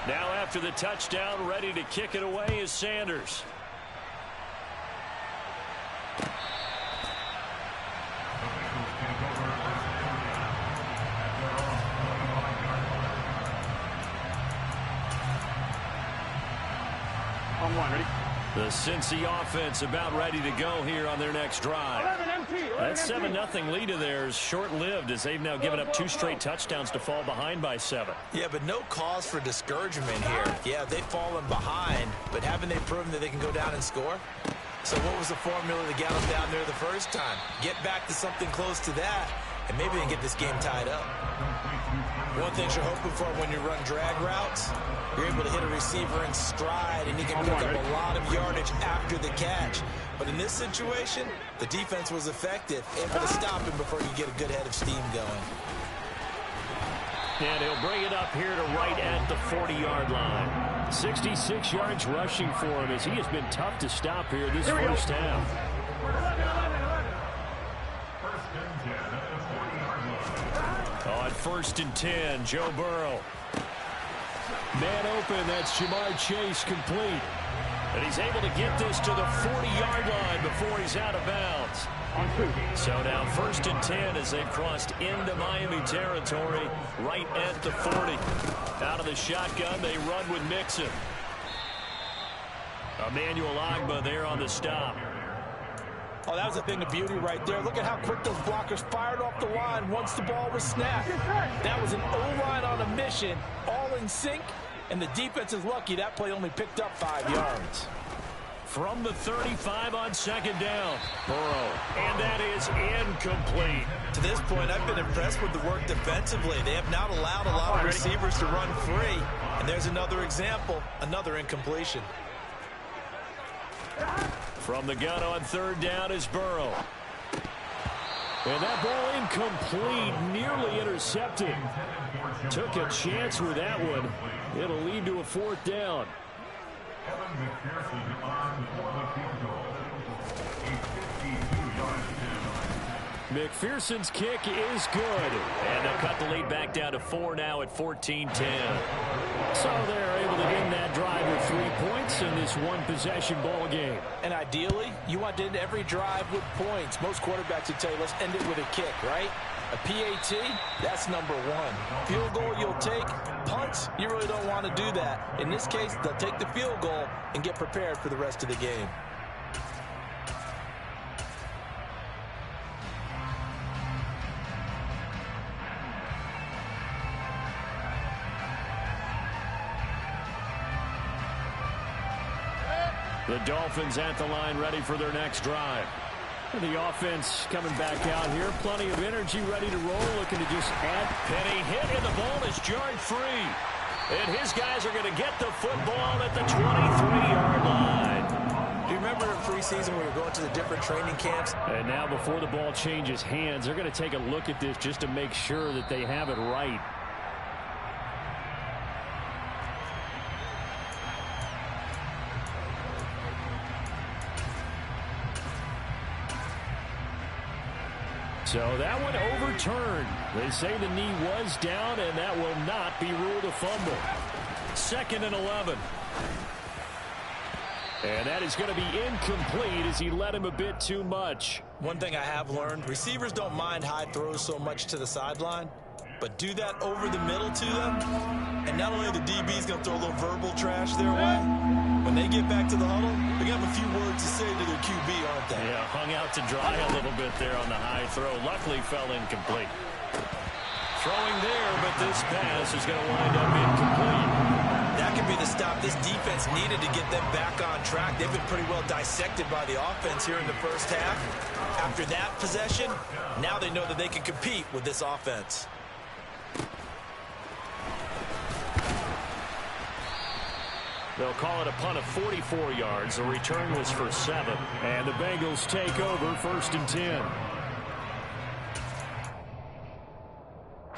Now after the touchdown, ready to kick it away is Sanders. The Cincy offense about ready to go here on their next drive. That 7-0 lead of theirs short-lived as they've now given up 2 straight touchdowns to fall behind by 7. Yeah, but no cause for discouragement here. Yeah, they've fallen behind, but haven't they proven that they can go down and score? So what was the formula to get them down there the first time? Get back to something close to that, and maybe they can get this game tied up. One thing you're hoping for when you run drag routes, you're able to hit a receiver in stride, and he can pick up a lot of yardage after the catch. But in this situation, the defense was effective, able to stop him before you get a good head of steam going. And he'll bring it up here to right at the 40-yard line. 66 yards rushing for him as he has been tough to stop here this first half. On 1st and 10, Joe Burrow. Man open, that's Jamar Chase complete. And he's able to get this to the 40-yard line before he's out of bounds. So now 1st and 10 as they've crossed into Miami territory right at the 40. Out of the shotgun, they run with Mixon. Emmanuel Ogbah there on the stop. Oh, that was a thing of beauty right there. Look at how quick those blockers fired off the line once the ball was snapped. That was an O-line on a mission, all in sync, and the defense is lucky that play only picked up 5 yards. From the 35 on 2nd down, Burrow, and that is incomplete. To this point, I've been impressed with the work defensively. They have not allowed a lot of receivers to run free, and there's another example, another incompletion. From the gun on 3rd down is Burrow. And that ball incomplete, nearly intercepted. Took a chance with that one. It'll lead to a 4th down. McPherson's kick is good. And they'll cut the lead back down to 4 now at 14-10. So they're able to end that drive with 3 points in this one-possession ball game. And ideally, you want to end every drive with points. Most quarterbacks would tell you, let's end it with a kick, right? A PAT, that's number 1. Field goal you'll take. Punts, you really don't want to do that. In this case, they'll take the field goal and get prepared for the rest of the game. The Dolphins at the line ready for their next drive. The offense coming back out here. Plenty of energy, ready to roll. Looking to just add. Penny hit, and the ball is jarred free. And his guys are going to get the football at the 23-yard line. Do you remember in preseason we were going to the different training camps? And now before the ball changes hands, they're going to take a look at this just to make sure that they have it right. So that one overturned. They say the knee was down, and that will not be ruled a fumble. 2nd and 11. And that is going to be incomplete as he led him a bit too much. One thing I have learned, receivers don't mind high throws so much to the sideline, but do that over the middle to them, and not only are the DBs going to throw a little verbal trash their way, when they get back to the huddle, they're going to have a few words to say to their QB, aren't they? Yeah, hung out to dry a little bit there on the high throw. Luckily fell incomplete. Throwing there, but this pass is going to wind up incomplete. That could be the stop this defense needed to get them back on track. They've been pretty well dissected by the offense here in the first half. After that possession, now they know that they can compete with this offense. They'll call it a punt of 44 yards. The return was for 7. And the Bengals take over 1st and 10.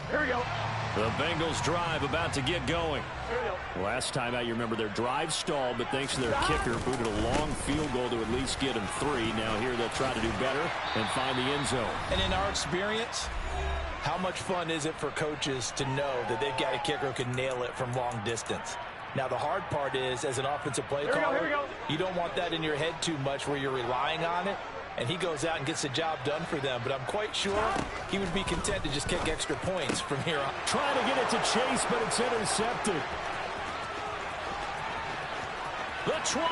Here we go. The Bengals drive about to get going. Last time out, you remember their drive stalled, but thanks to their kicker, booted a long field goal to at least get them 3. Now here they'll try to do better and find the end zone. And in our experience, how much fun is it for coaches to know that they've got a kicker who can nail it from long distance? Now, the hard part is, as an offensive play caller, you don't want that in your head too much where you're relying on it, and he goes out and gets the job done for them. But I'm quite sure he would be content to just kick extra points from here on. Trying to get it to Chase, but it's intercepted. The 20.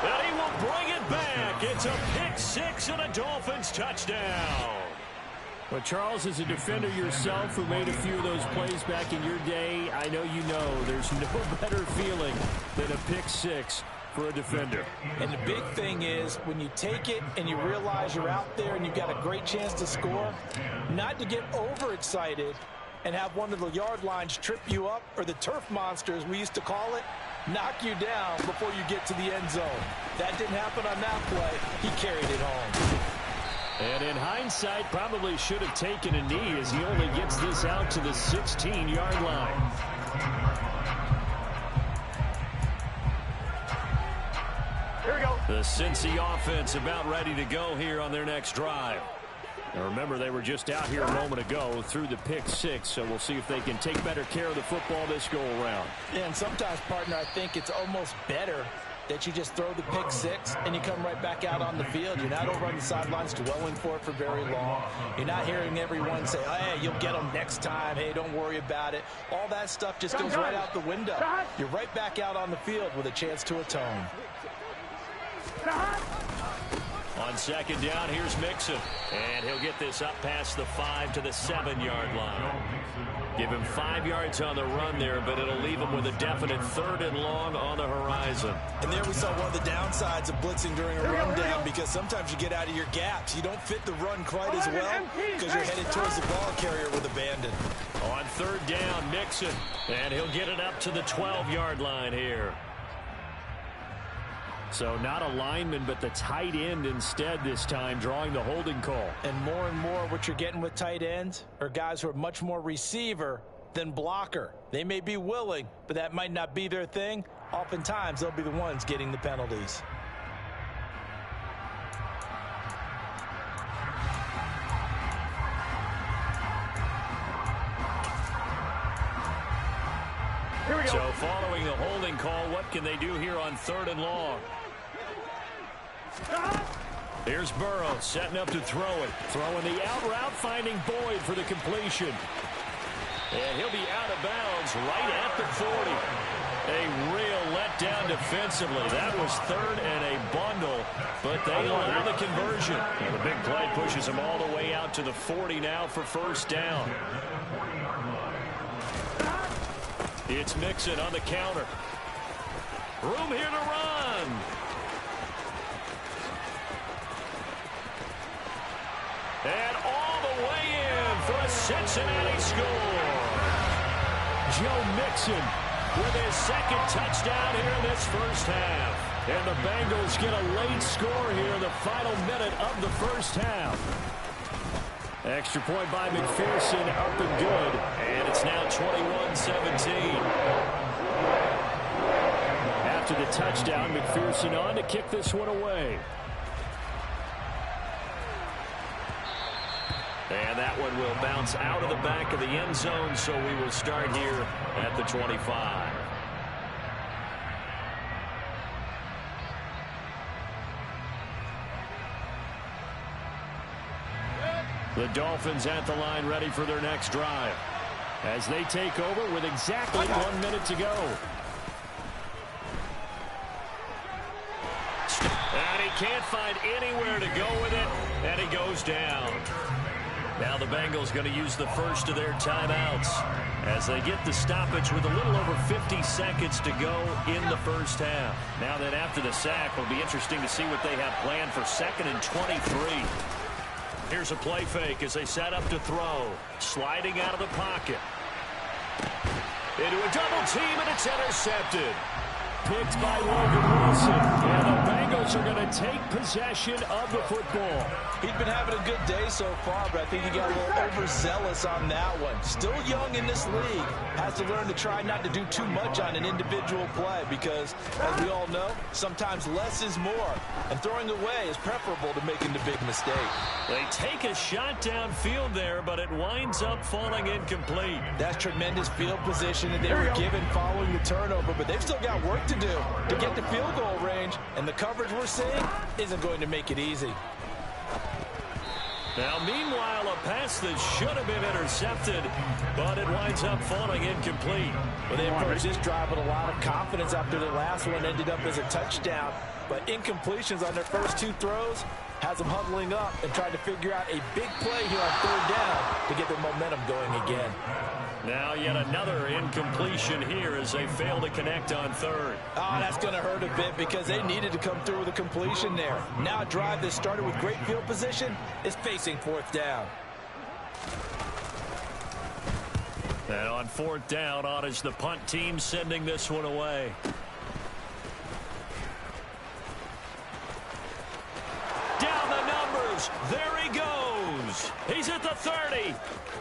And he will bring it back. It's a pick six and a Dolphins touchdown. Well, Charles, as a defender yourself who made a few of those plays back in your day, I know you know there's no better feeling than a pick six for a defender. And the big thing is when you take it and you realize you're out there and you've got a great chance to score, not to get overexcited and have one of the yard lines trip you up, or the turf monsters we used to call it, knock you down before you get to the end zone. That didn't happen on that play. He carried it home. And in hindsight, probably should have taken a knee as he only gets this out to the 16-yard line. Here we go. The Cincy offense about ready to go here on their next drive. Now remember, they were just out here a moment ago through the pick six, so we'll see if they can take better care of the football this go-around. Yeah, and sometimes, partner, I think it's almost better that you just throw the pick six and you come right back out on the field. You're not over on the sidelines dwelling for it for very long. You're not hearing everyone say, oh, hey, you'll get them next time. Hey, don't worry about it. All that stuff just goes right out the window. You're right back out on the field with a chance to atone. On second down, here's Mixon. And he'll get this up past the 5 to the 7-yard line. Give him 5 yards on the run there, but it'll leave him with a definite 3rd and long on the horizon. And there we saw one of the downsides of blitzing during a rundown, because sometimes you get out of your gaps. You don't fit the run quite as well because you're headed towards the ball carrier with abandon. On 3rd down, Mixon. And he'll get it up to the 12-yard line here. So not a lineman, but the tight end instead this time, drawing the holding call. And more what you're getting with tight ends are guys who are much more receiver than blocker. They may be willing, but that might not be their thing. Oftentimes, they'll be the ones getting the penalties. Here we go. So following the holding call, what can they do here on 3rd and long? Here's Burrow setting up to throw it. Throwing the out route, finding Boyd for the completion. And he'll be out of bounds right at the 40. A real letdown defensively. That was 3rd and a bundle, but they allow the conversion. And the big play pushes them all the way out to the 40 now for 1st down. It's Mixon on the counter. Room here to run. And all the way in for a Cincinnati score. Joe Mixon with his 2nd touchdown here in this 1st half. And the Bengals get a late score here in the final minute of the 1st half. Extra point by McPherson, up and good. And it's now 21-17. After the touchdown, McPherson on to kick this one away. And that one will bounce out of the back of the end zone, so we will start here at the 25. The Dolphins at the line ready for their next drive as they take over with exactly 1 minute to go. And he can't find anywhere to go with it, and he goes down. Now the Bengals going to use the first of their timeouts as they get the stoppage with a little over 50 seconds to go in the 1st half. Now then, after the sack, it'll be interesting to see what they have planned for 2nd and 23. Here's a play fake as they set up to throw. Sliding out of the pocket. Into a double team, and it's intercepted. Picked by Logan Wilson. And the Bengals Bengals are going to take possession of the football. He's been having a good day so far, but I think he got a little overzealous on that one. Still young in this league. Has to learn to try not to do too much on an individual play because, as we all know, sometimes less is more. And throwing away is preferable to making the big mistake. They take a shot downfield there, but it winds up falling incomplete. That's tremendous field position that they were given following the turnover, but they've still got work to do to get the field goal range, and the coverage we're seeing isn't going to make it easy. Now, meanwhile, a pass that should have been intercepted, but it winds up falling incomplete. Well, they approached this drive with a lot of confidence after the last one ended up as a touchdown, but incompletions on their first two throws has them huddling up and trying to figure out a big play here on third down to get their momentum going again. Now yet another incompletion here as they fail to connect on third. Oh, that's going to hurt a bit because they needed to come through with a completion there. Now a drive that started with great field position is facing fourth down. And on fourth down, on is the punt team sending this one away. Down the numbers. There he goes. He's at the 30.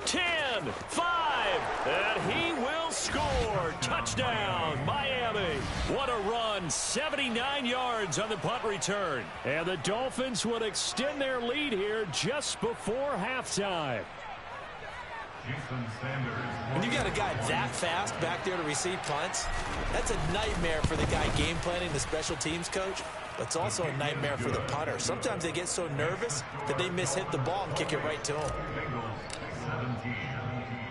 10, 5, and he will score. Touchdown, Miami. What a run. 79 yards on the punt return. And the Dolphins would extend their lead here just before halftime. When you got a guy that fast back there to receive punts, that's a nightmare for the guy game planning, the special teams coach. But it's also a nightmare for the punter. Sometimes they get so nervous that they mishit the ball and kick it right to him.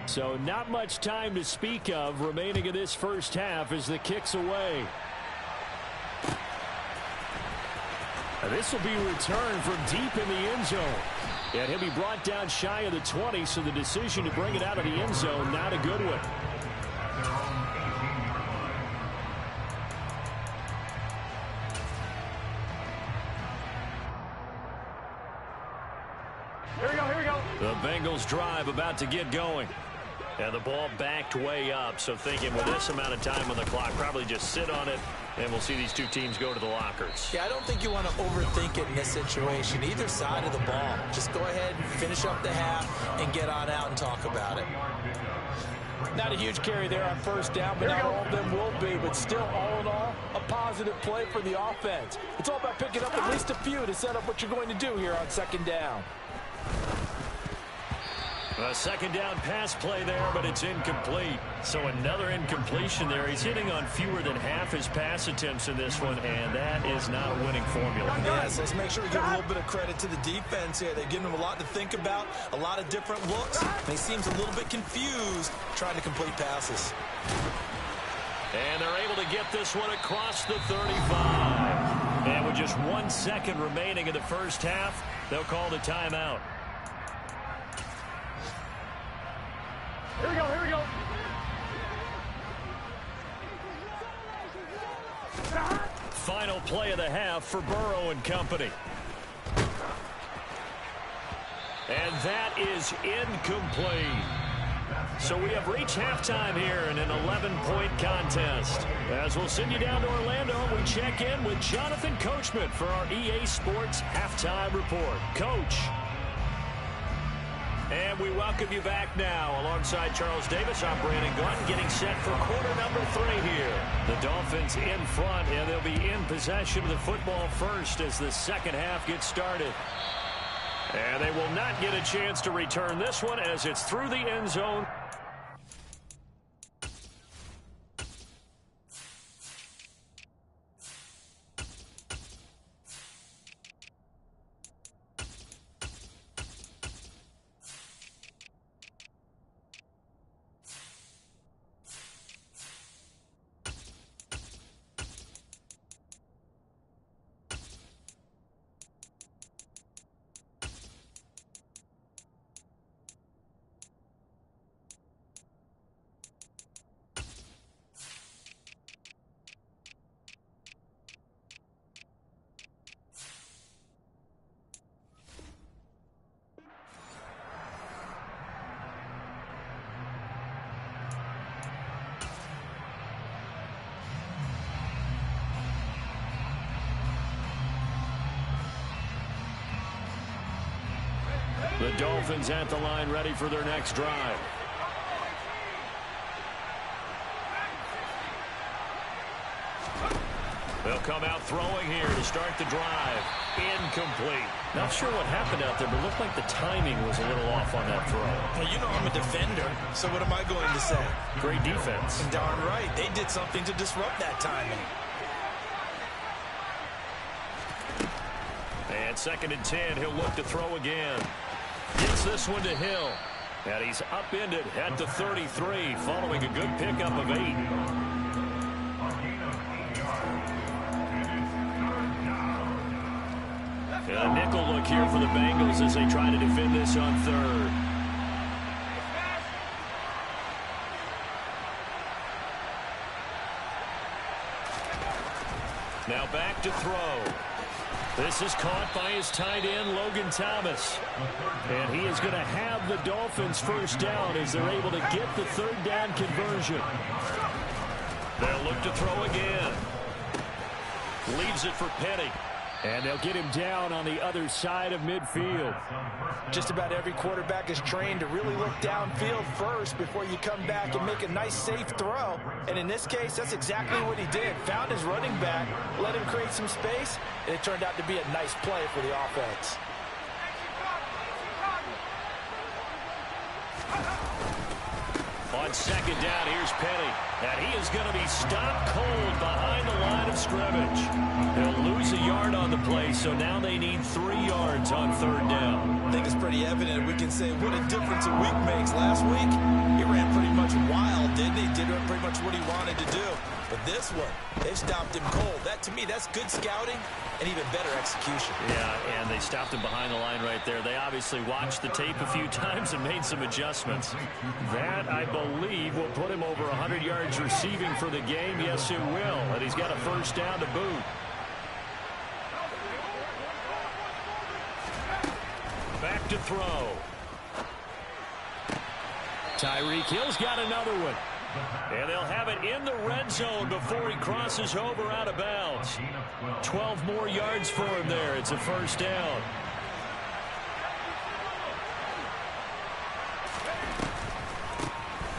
So not much time to speak of remaining in this first half as the kick's away. And this will be returned from deep in the end zone. And he'll be brought down shy of the 20, so the decision to bring it out of the end zone, not a good one. Here we go, here we go. The Bengals drive about to get going. And the ball backed way up, so thinking with this amount of time on the clock, probably just sit on it, and we'll see these two teams go to the lockers. Yeah, I don't think you want to overthink it in this situation. Either side of the ball. Just go ahead and finish up the half and get on out and talk about it. Not a huge carry there on first down, but not all of them will be. But still, all in all, a positive play for the offense. It's all about picking up at least a few to set up what you're going to do here on second down. A second down pass play there, but it's incomplete. So another incompletion there. He's hitting on fewer than half his pass attempts in this one, and that is not a winning formula. Yes, let's make sure we give a little bit of credit to the defense here. They're giving him a lot to think about, a lot of different looks, and he seems a little bit confused trying to complete passes. And they're able to get this one across the 35. And with just 1 second remaining in the first half, they'll call the timeout. Here we go, here we go. Final play of the half for Burrow and company. And that is incomplete. So we have reached halftime here in an 11-point contest. As we'll send you down to Orlando, we check in with Jonathan Coachman for our EA Sports Halftime Report. Coach. And we welcome you back now. Alongside Charles Davis, I'm Brandon Gunn, getting set for quarter number 3 here. The Dolphins in front, and they'll be in possession of the football first as the second half gets started. And they will not get a chance to return this one as it's through the end zone. Dolphins at the line, ready for their next drive. They'll come out throwing here to start the drive. Incomplete. Not sure what happened out there, but it looked like the timing was a little off on that throw. Well, you know I'm a defender, so what am I going to say? Great defense. Darn right. They did something to disrupt that timing. And 2nd and 10, he'll look to throw again. Gets this one to Hill. And he's upended at the 33, following a good pickup of 8. And a nickel look here for the Bengals as they try to defend this on 3rd. Now back to throw. This is caught by his tight end, Logan Thomas. And he is going to have the Dolphins first down as they're able to get the 3rd down conversion. They'll look to throw again. Leaves it for Petty. And they'll get him down on the other side of midfield. Just about every quarterback is trained to really look downfield first before you come back and make a nice, safe throw. And in this case, that's exactly what he did. Found his running back, let him create some space, and it turned out to be a nice play for the offense. On 2nd down, here's Petty. And he is going to be stopped cold behind the line of scrimmage. They'll lose a yard on the play, so now they need 3 yards on 3rd down. I think it's pretty evident. We can say what a difference a week makes. Last week, he ran pretty much wild, didn't he? Did pretty much what he wanted to do. But this one, they stopped him cold. That, to me, that's good scouting and even better execution. Yeah, and they stopped him behind the line right there. They obviously watched the tape a few times and made some adjustments. That, I believe, will put him over 100 yards receiving for the game. Yes, it will. And he's got a first down to boot. Back to throw. Tyreek Hill's got another one. And they'll have it in the red zone before he crosses over out of bounds. 12 more yards for him there. It's a first down.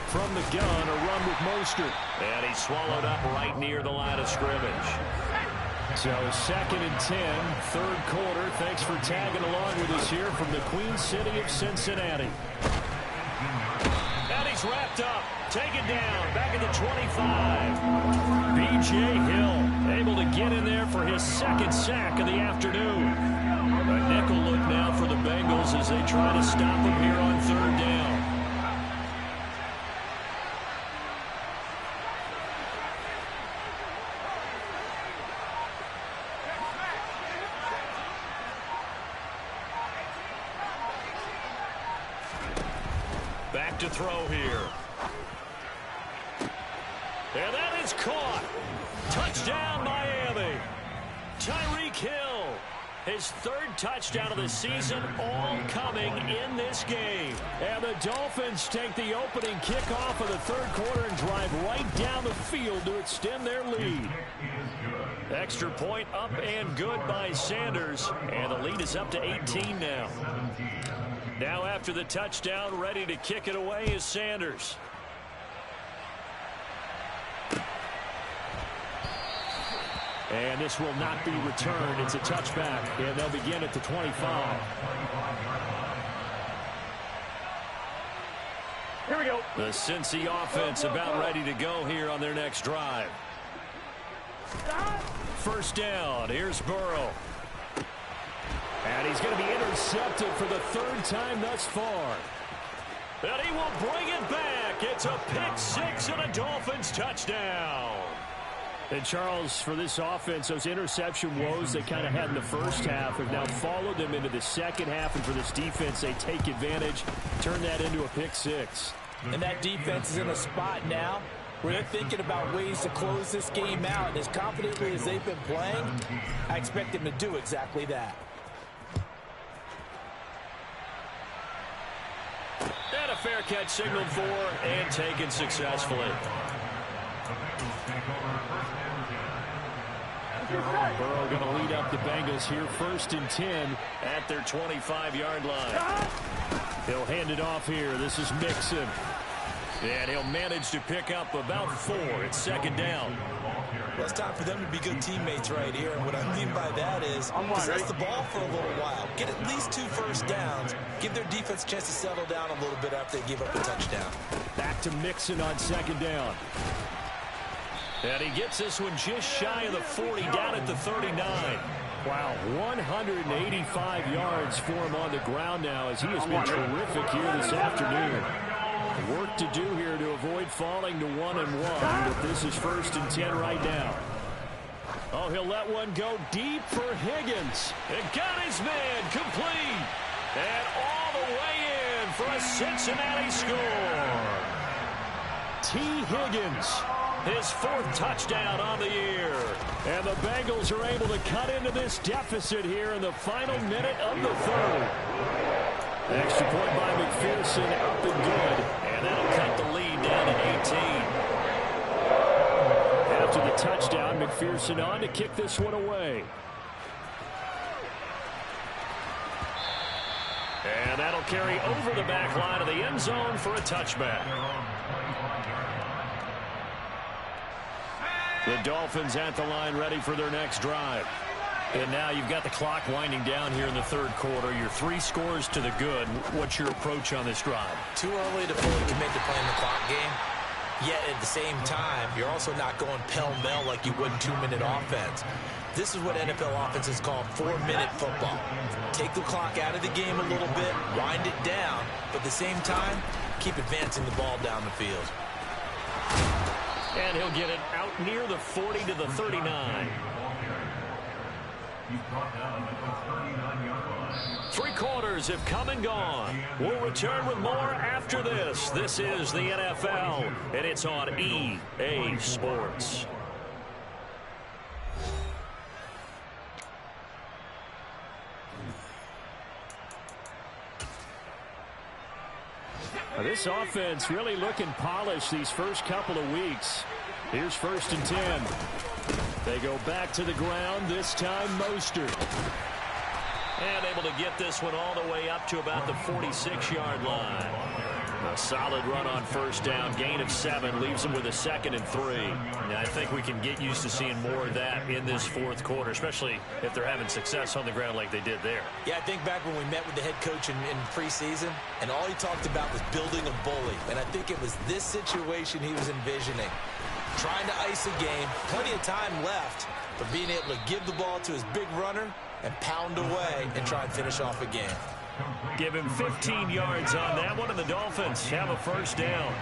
From the gun, a run with Mostert. And he's swallowed up right near the line of scrimmage. So 2nd and 10, 3rd quarter. Thanks for tagging along with us here from the Queen City of Cincinnati. And he's wrapped up. Taken down. Back at the 25. B.J. Hill able to get in there for his 2nd sack of the afternoon. A nickel look now for the Bengals as they try to stop him here on 3rd down. Back to throw here. And that is caught. Touchdown, Miami. Tyreek Hill, his 3rd touchdown of the season, all coming in this game. And the Dolphins take the opening kickoff of the 3rd quarter and drive right down the field to extend their lead. Extra point up and good by Sanders. And the lead is up to 18 now. Now after the touchdown, ready to kick it away is Sanders. And this will not be returned. It's a touchback, and they'll begin at the 25. Here we go. The Cincy offense about ready to go here on their next drive. First down. Here's Burrow. And he's going to be intercepted for the 3rd time thus far. And he will bring it back. It's a pick-6 and a Dolphins touchdown. And, Charles, for this offense, those interception woes they kind of had in the first half have now followed them into the second half. And for this defense, they take advantage, turn that into a pick-6. And that defense is in a spot now where they're thinking about ways to close this game out. And as confidently as they've been playing, I expect them to do exactly that. And a fair catch signaled for and taken successfully. Burrow going to lead up the Bengals here, 1st and 10 at their 25-yard line. He'll hand it off here. This is Mixon. And he'll manage to pick up about 4. It's 2nd down. Well, it's time for them to be good teammates right here. And what I mean by that is possess the ball for a little while. Get at least 2 first downs. Give their defense a chance to settle down a little bit after they give up a touchdown. Back to Mixon on 2nd down. And he gets this one just shy of the 40, down at the 39. Wow, 185 yards for him on the ground now as he has been terrific here this afternoon. Work to do here to avoid falling to 1-1, but this is 1st and 10 right now. Oh, he'll let one go deep for Higgins. And got his man complete. And all the way in for a Cincinnati score. T. Higgins, his 4th touchdown on the year. And the Bengals are able to cut into this deficit here in the final minute of the 3rd. Extra point by McPherson, up and good. And that'll cut the lead down to 18. After the touchdown, McPherson on to kick this one away. And that'll carry over the back line of the end zone for a touchback. The Dolphins at the line ready for their next drive. And now you've got the clock winding down here in the 3rd quarter. Your 3 scores to the good. What's your approach on this drive? Too early to fully commit to playing the clock game. Yet at the same time, you're also not going pell-mell like you would 2-minute offense. This is what NFL offenses call 4-minute football. Take the clock out of the game a little bit, wind it down, but at the same time, keep advancing the ball down the field. And he'll get it out near the 40 to the 39. 3 quarters have come and gone. We'll return with more after this. This is the NFL, and it's on EA Sports. This offense really looking polished these first couple of weeks. Here's 1st and 10. They go back to the ground, this time Mostert. And able to get this one all the way up to about the 46-yard line. A solid run on 1st down, gain of 7, leaves them with a 2nd and 3. Now, I think we can get used to seeing more of that in this 4th quarter, especially if they're having success on the ground like they did there. Yeah, I think back when we met with the head coach in preseason, and all he talked about was building a bully. And I think it was this situation he was envisioning. Trying to ice a game, plenty of time left, but being able to give the ball to his big runner and pound away and try and finish off a game. Give him 15 yards on that one, and the Dolphins have a 1st down.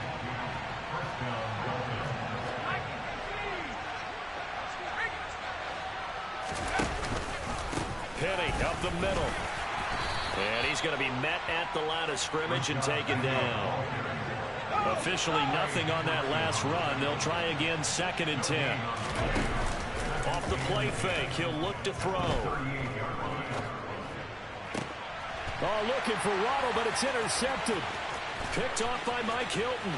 Penny up the middle. And he's going to be met at the line of scrimmage and taken down. Officially nothing on that last run. They'll try again, 2nd and 10. Off the play fake, he'll look to throw. Oh, looking for Waddle, but it's intercepted. Picked off by Mike Hilton.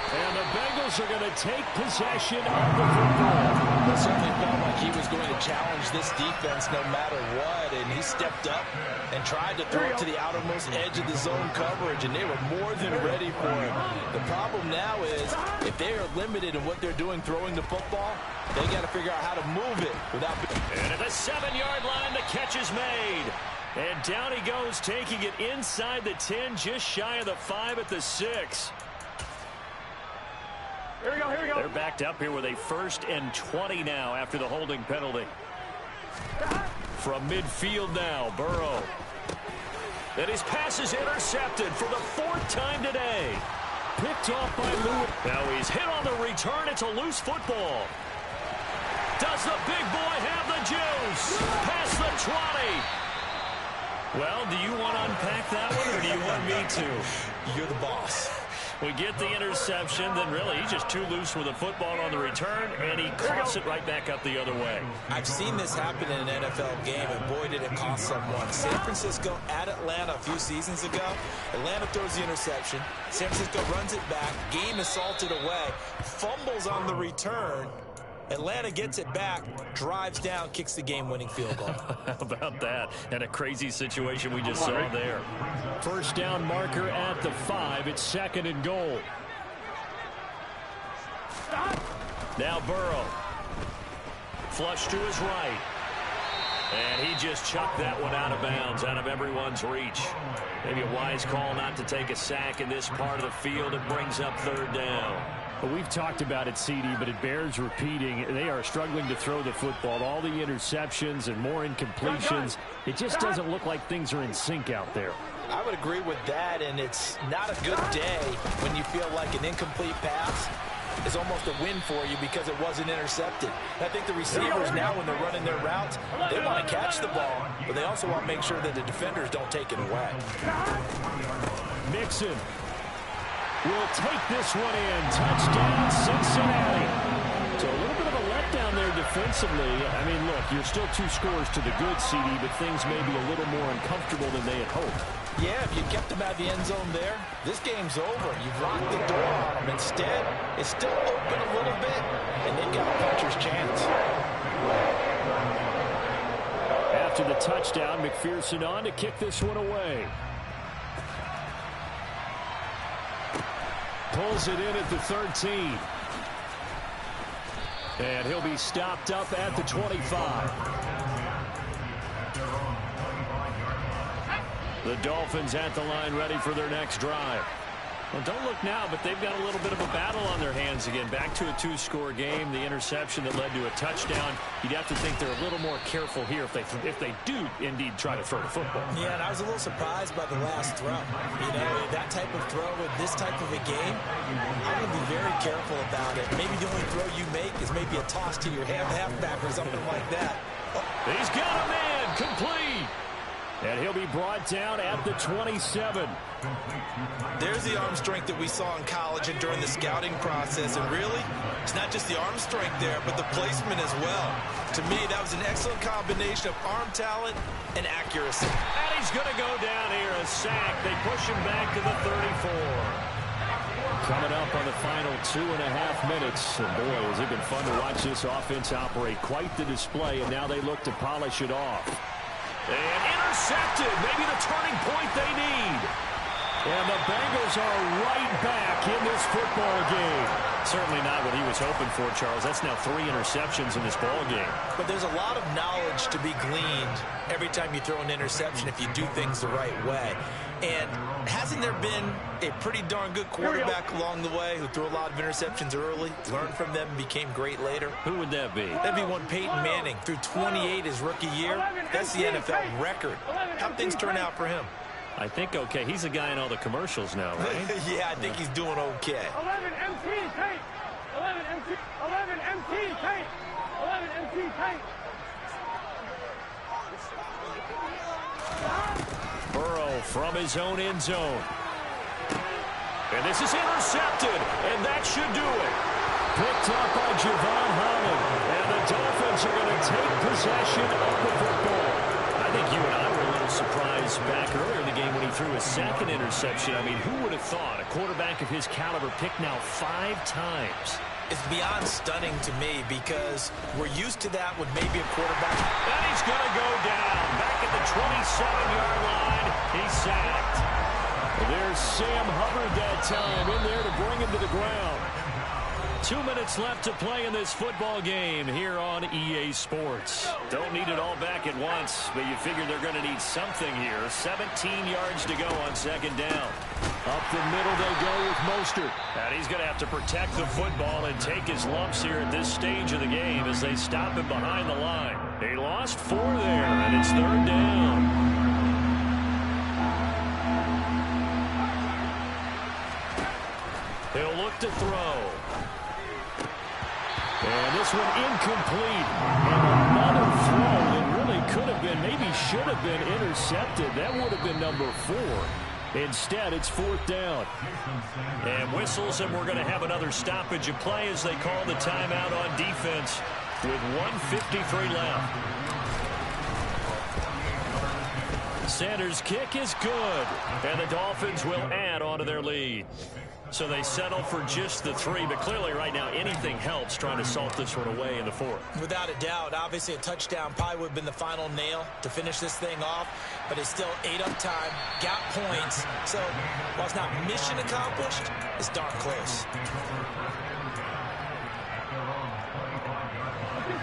And the Bengals are going to take possession of the football. It certainly felt like he was going to challenge this defense no matter what, and he stepped up and tried to throw it to the outermost edge of the zone coverage, and they were more than ready for him. The problem now is if they are limited in what they're doing throwing the football, they got to figure out how to move it without... And at the 7-yard line, the catch is made. And down he goes, taking it inside the 10, just shy of the 5 at the 6. Here we go, here we go. They're backed up here with a 1st and 20 now after the holding penalty. From midfield now, Burrow. And his pass is intercepted for the 4th time today. Picked off by Lewis. Now he's hit on the return. It's a loose football. Does the big boy have the juice? Past the 20. Well, do you want to unpack that one, or do you want me to? You're the boss. We get the interception, then really he's just too loose with the football on the return, and he coughs it right back up the other way. I've seen this happen in an NFL game, and boy, did it cost someone. San Francisco at Atlanta a few seasons ago. Atlanta throws the interception. San Francisco runs it back. Game is salted away. Fumbles on the return. Atlanta gets it back, drives down, kicks the game-winning field goal. How about that? And a crazy situation we just saw there. First down marker at the 5. It's 2nd and goal. Now Burrow. Flush to his right. And he just chucked that one out of bounds, out of everyone's reach. Maybe a wise call not to take a sack in this part of the field. It brings up 3rd down. Well, we've talked about it, CD, but it bears repeating. They are struggling to throw the football. All the interceptions and more incompletions. It just doesn't look like things are in sync out there. I would agree with that, and it's not a good day when you feel like an incomplete pass is almost a win for you because it wasn't intercepted. I think the receivers now, when they're running their routes, they want to catch the ball, but they also want to make sure that the defenders don't take it away. Mixon will take this one in. Touchdown, Cincinnati. So a little bit of a letdown there defensively. I mean, look, you're still 2 scores to the good, CD, but things may be a little more uncomfortable than they had hoped. Yeah, if you kept them out of the end zone there, this game's over. You've locked the door on them. Instead, it's still open a little bit, and they've got a puncher's chance. After the touchdown, McPherson on to kick this one away. Pulls it in at the 13. And he'll be stopped up at the 25. The Dolphins at the line, ready for their next drive. Well, don't look now, but they've got a little bit of a battle on their hands again. Back to a 2-score game. The interception that led to a touchdown. You'd have to think they're a little more careful here if they do indeed try to throw the football. Yeah, and I was a little surprised by the last throw. You know, that type of throw with this type of a game, I'm going to be very careful about it. Maybe the only throw you make is maybe a toss to your halfback or something like that. He's got a man, complete. And he'll be brought down at the 27. There's the arm strength that we saw in college and during the scouting process. And really, it's not just the arm strength there, but the placement as well. To me, that was an excellent combination of arm talent and accuracy. And he's going to go down here, a sack. They push him back to the 34. Coming up on the final 2.5 minutes. And boy, has it been fun to watch this offense operate. Quite the display, and now they look to polish it off. And intercepted. Maybe the turning point they need. And the Bengals are right back in this football game. Certainly not what he was hoping for, Charles. That's now 3 interceptions in this ball game. But there's a lot of knowledge to be gleaned every time you throw an interception if you do things the right way. And hasn't there been a pretty darn good quarterback along the way who threw a lot of interceptions early, learned from them, and became great later? Who would that be? That'd be one Peyton Manning. Threw 28 his rookie year. That's the NFL record. How'd things turn out for him? I think okay. He's a guy in all the commercials now, right? Yeah, I think he's doing okay. 11 MT tape. 11 MT tape. 11 MT tape. Burrow from his own end zone. And this is intercepted, and that should do it. Picked up by Javon Holland. And the Dolphins are going to take possession of the football. I think you and I were a little surprised back earlier in the game when he threw his 2nd interception. I mean, who would have thought a quarterback of his caliber picked now 5 times? It's beyond stunning to me because we're used to that with maybe a quarterback. And he's going to go down. Back at the 27-yard line. He's sacked. There's Sam Hubbard that time in there to bring him to the ground. 2 minutes left to play in this football game here on EA Sports. Don't need it all back at once, but you figure they're going to need something here. 17 yards to go on 2nd down. Up the middle they go with Mostert. And he's going to have to protect the football and take his lumps here at this stage of the game as they stop him behind the line. He lost 4 there, and it's 3rd down. He'll look to throw. And this one incomplete. And another throw that really could have been, maybe should have been intercepted. That would have been number 4. Instead, it's 4th down. And whistles, and we're going to have another stoppage of play as they call the timeout on defense with 1:53 left. Sanders' kick is good, and the Dolphins will add on to their lead. So they settle for just the 3, but clearly right now anything helps trying to salt this one away in the 4th. Without a doubt, obviously a touchdown probably would have been the final nail to finish this thing off, but it's still 8 up time, got points. So while it's not mission accomplished, it's darn close.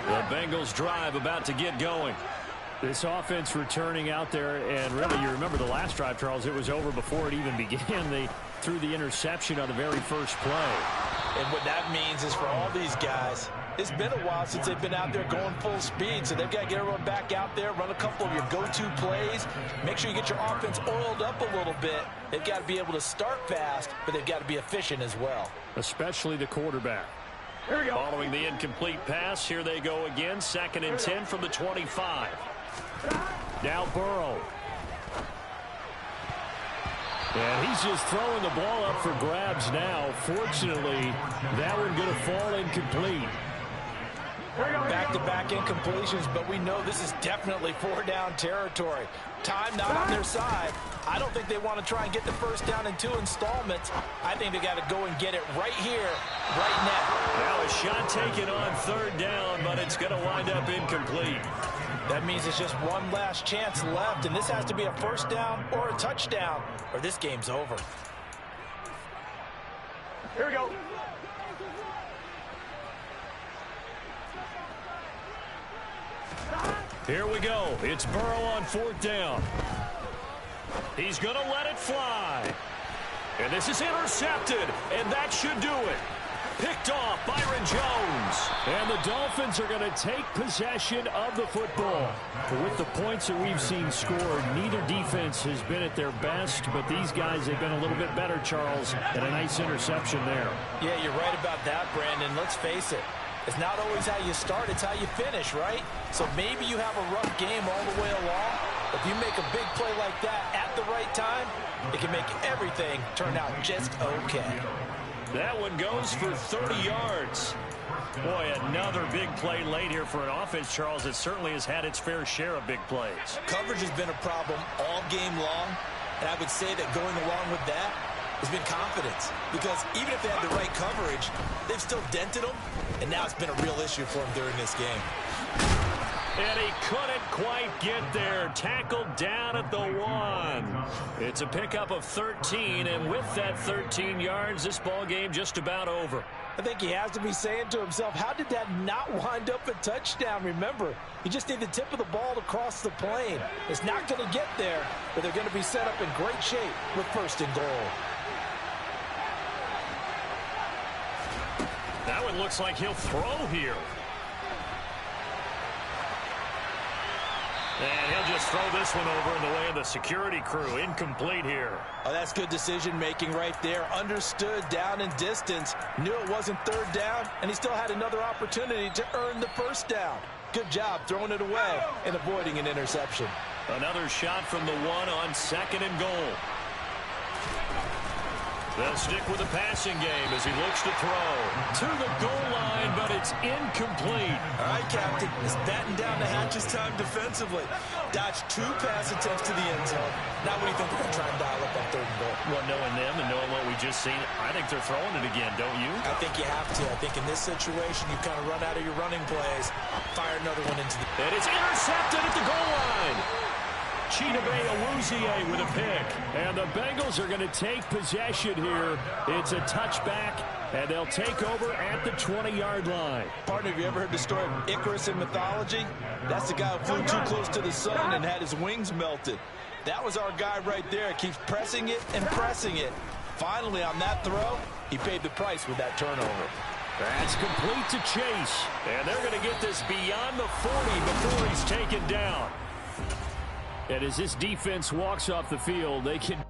The Bengals drive about to get going. This offense returning out there, and really, you remember the last drive, Charles, it was over before it even began. They threw the interception on the very first play. And what that means is for all these guys, it's been a while since they've been out there going full speed, so they've got to get everyone back out there, run a couple of your go-to plays, make sure you get your offense oiled up a little bit. They've got to be able to start fast, but they've got to be efficient as well. Especially the quarterback. Here we go. Following the incomplete pass, here they go again, 2nd and 10 from the 25. Now Burrow. And he's just throwing the ball up for grabs now. Fortunately, that one going to fall incomplete. Back-to-back incompletions, but we know this is definitely 4-down territory. Time not on their side. I don't think they want to try and get the first down in 2 installments. I think they got to go and get it right here, right now. Now a shot taken on 3rd down, but it's going to wind up incomplete. That means it's just one last chance left, and this has to be a first down or a touchdown, or this game's over. Here we go. Here we go. It's Burrow on 4th down. He's going to let it fly. And this is intercepted, and that should do it. Picked off Byron Jones. And the Dolphins are going to take possession of the football. With the points that we've seen scored, neither defense has been at their best, but these guys have been a little bit better, Charles, and a nice interception there. Yeah, you're right about that, Brandon. Let's face it. It's not always how you start, it's how you finish, right? So maybe you have a rough game all the way along. If you make a big play like that at the right time, it can make everything turn out just okay. That one goes for 30 yards. Boy, another big play late here for an offense, Charles, that certainly has had its fair share of big plays. Coverage has been a problem all game long, and I would say that going along with that has been confidence. Because even if they had the right coverage, they've still dented them, and now it's been a real issue for them during this game. And he couldn't quite get there. Tackled down at the 1. It's a pickup of 13, and with that 13 yards, this ball game just about over. I think he has to be saying to himself, how did that not wind up a touchdown? Remember, you just need the tip of the ball to cross the plane. It's not going to get there, but they're going to be set up in great shape with 1st and goal. That one looks like he'll throw here. And he'll just throw this one over in the way of the security crew. Incomplete here. Oh, that's good decision-making right there. Understood down in distance. Knew it wasn't 3rd down, and he still had another opportunity to earn the 1st down. Good job throwing it away and avoiding an interception. Another shot from the 1 on 2nd and goal. They'll stick with the passing game as he looks to throw. To the goal line, but it's incomplete. All right, Captain. It's batten down the hatches time defensively. Dodged 2 pass attempts to the end zone. Now what do you think they're going to try and dial up on 3rd and goal? Well, knowing them and knowing what we just seen, I think they're throwing it again, don't you? I think you have to. I think in this situation, you kind of run out of your running plays, fire another one into the... And it's intercepted at the goal line. Chidobe Awuzie with a pick. And the Bengals are going to take possession here. It's a touchback, and they'll take over at the 20-yard line. Partner, have you ever heard the story of Icarus in mythology? That's the guy who flew too close to the sun and had his wings melted. That was our guy right there. Keeps pressing it and pressing it. Finally, on that throw, he paid the price with that turnover. That's complete to Chase. And they're going to get this beyond the 40 before he's taken down. And as this defense walks off the field, they can...